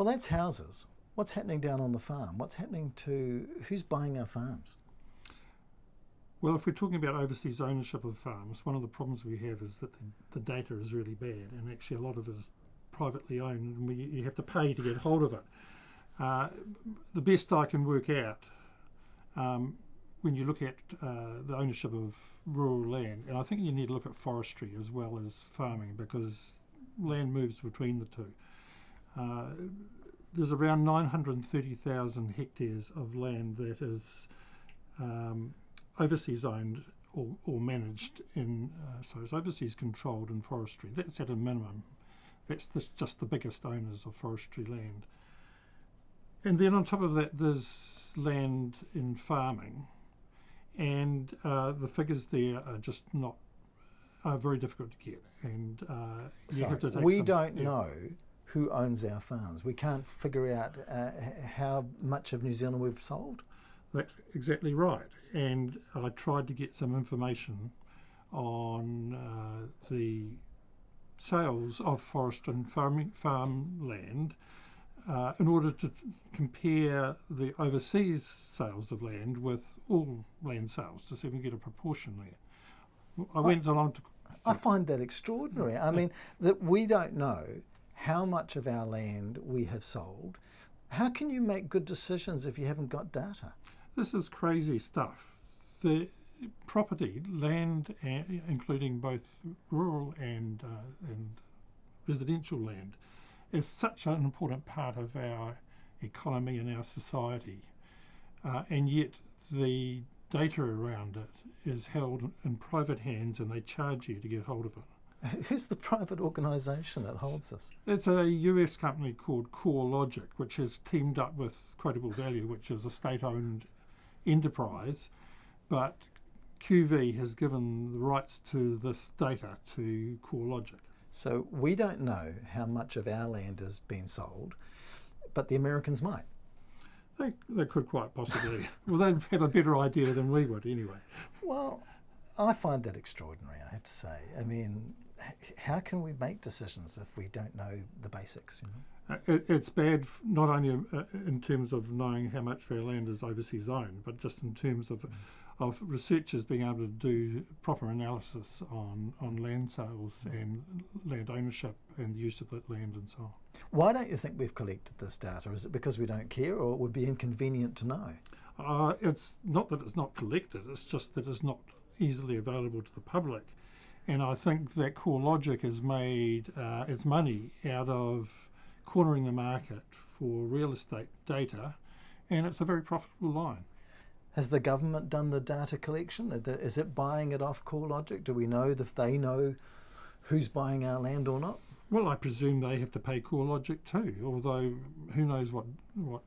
Well, that's houses. What's happening down on the farm? What's happening to who's buying our farms? Well, if we're talking about overseas ownership of farms, one of the problems we have is that the data is really bad, and actually a lot of it is privately owned, and you have to pay to get hold of it. The best I can work out, when you look at the ownership of rural land, and I think you need to look at forestry as well as farming, because land moves between the two. There's around 930,000 hectares of land that is overseas owned or managed so it's overseas controlled in forestry. That's at a minimum. That's just the biggest owners of forestry land. And then on top of that, there's land in farming, and the figures there are just are very difficult to get. And you have to take we don't know who owns our farms. We can't figure out how much of New Zealand we've sold. That's exactly right. And I tried to get some information on the sales of forest and farmland in order to compare the overseas sales of land with all land sales to see if we can get a proportion there. I find that extraordinary. I mean, that we don't know how much of our land we have sold. How can you make good decisions if you haven't got data? This is crazy stuff. The property, land, including both rural and residential land, is such an important part of our economy and our society, and yet the data around it is held in private hands, and they charge you to get hold of it. Who's the private organisation that holds this? It's a US company called CoreLogic, which has teamed up with Quotable Value, which is a state-owned enterprise, but QV has given the rights to this data to CoreLogic. So we don't know how much of our land has been sold, but the Americans might. They could quite possibly. Well, they'd have a better idea than we would anyway. Well, I find that extraordinary, I have to say. I mean, how can we make decisions if we don't know the basics? You know? It's bad not only in terms of knowing how much of our land is overseas owned, but just in terms of researchers being able to do proper analysis on land sales and land ownership and the use of that land and so on. Why don't you think we've collected this data? Is it because we don't care, or it would be inconvenient to know? It's not that it's not collected, it's just that it's not easily available to the public. And I think that CoreLogic has made its money out of cornering the market for real estate data, and it's a very profitable line. Has the government done the data collection? Is it buying it off CoreLogic? Do we know if they know who's buying our land or not? Well, I presume they have to pay CoreLogic too, although who knows what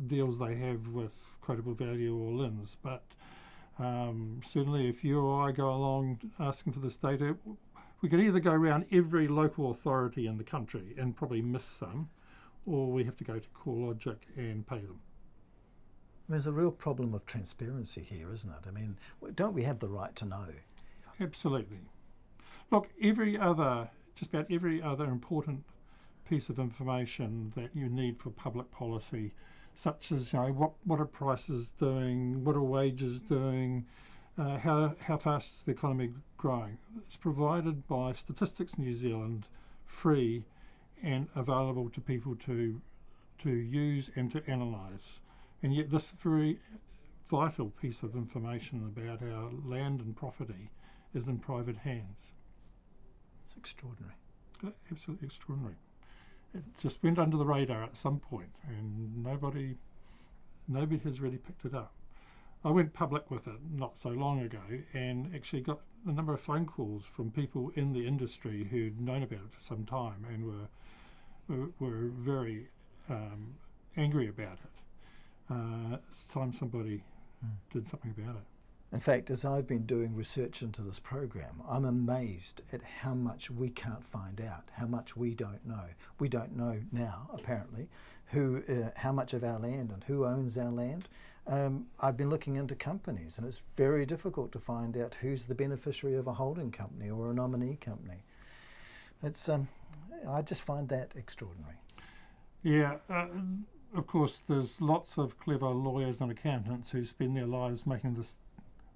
deals they have with Quotable Value or LINZ. But certainly if you or I go along asking for this data, we could either go around every local authority in the country and probably miss some, or we have to go to CoreLogic and pay them. There's a real problem of transparency here, isn't it? I mean, don't we have the right to know? Absolutely. Look, just about every other important piece of information that you need for public policy, such as what are prices doing, what are wages doing, how fast is the economy growing. It's provided by Statistics New Zealand, free and available to people to use and to analyse. And yet this very vital piece of information about our land and property is in private hands. It's extraordinary. Absolutely extraordinary. It just went under the radar at some point, and nobody has really picked it up. I went public with it not so long ago and actually got a number of phone calls from people in the industry who'd known about it for some time and were very angry about it. It's time somebody did something about it. In fact, as I've been doing research into this program, I'm amazed at how much we can't find out, how much we don't know. We don't know now, apparently, how much of our land and who owns our land. I've been looking into companies, and it's very difficult to find out who's the beneficiary of a holding company or a nominee company. It's I just find that extraordinary. Yeah, of course, there's lots of clever lawyers and accountants who spend their lives making this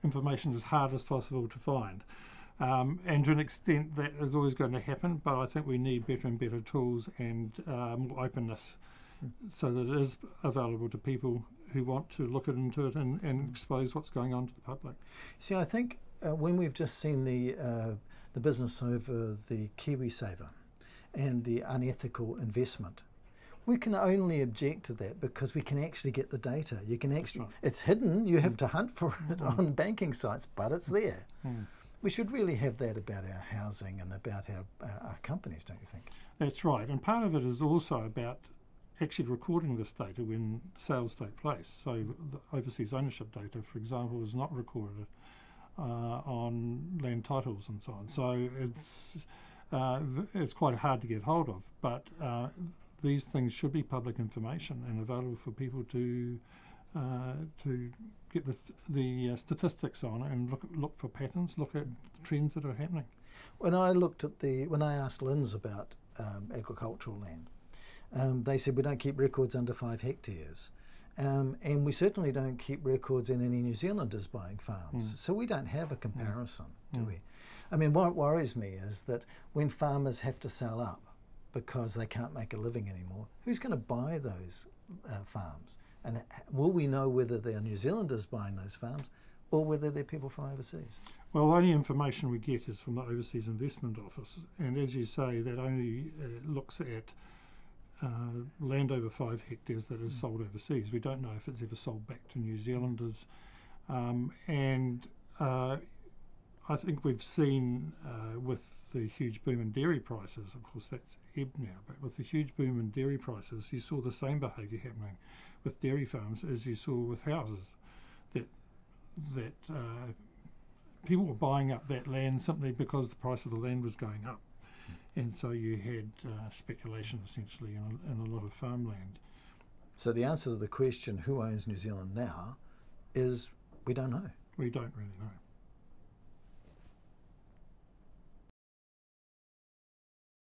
information as hard as possible to find. And to an extent that is always going to happen, but I think we need better and better tools and more openness so that it is available to people who want to look into it and expose what's going on to the public. See, I think when we've just seen the business over the KiwiSaver and the unethical investment, we can only object to that because we can actually get the data. You can actually, it's hidden, you have to hunt for it on banking sites, but it's there. We should really have that about our housing and about our companies, don't you think? That's right, and part of it is also about actually recording this data when sales take place. So the overseas ownership data, for example, is not recorded on land titles and so on. So it's quite hard to get hold of, but these things should be public information and available for people to get the statistics on and look for patterns, look at trends that are happening. When I asked Linz about agricultural land, they said we don't keep records under 5 hectares. And we certainly don't keep records in any New Zealanders buying farms. So we don't have a comparison, do we? I mean, what worries me is that when farmers have to sell up because they can't make a living anymore, who's going to buy those farms? And will we know whether they're New Zealanders buying those farms or whether they're people from overseas? Well, the only information we get is from the Overseas Investment Office. And as you say, that only looks at land over 5 hectares that is sold overseas. We don't know if it's ever sold back to New Zealanders. I think we've seen with the huge boom in dairy prices, of course that's ebbed now, but with the huge boom in dairy prices, you saw the same behaviour happening with dairy farms as you saw with houses, that people were buying up that land simply because the price of the land was going up. And so you had speculation essentially in a lot of farmland. So the answer to the question, who owns New Zealand now, is we don't know. We don't really know.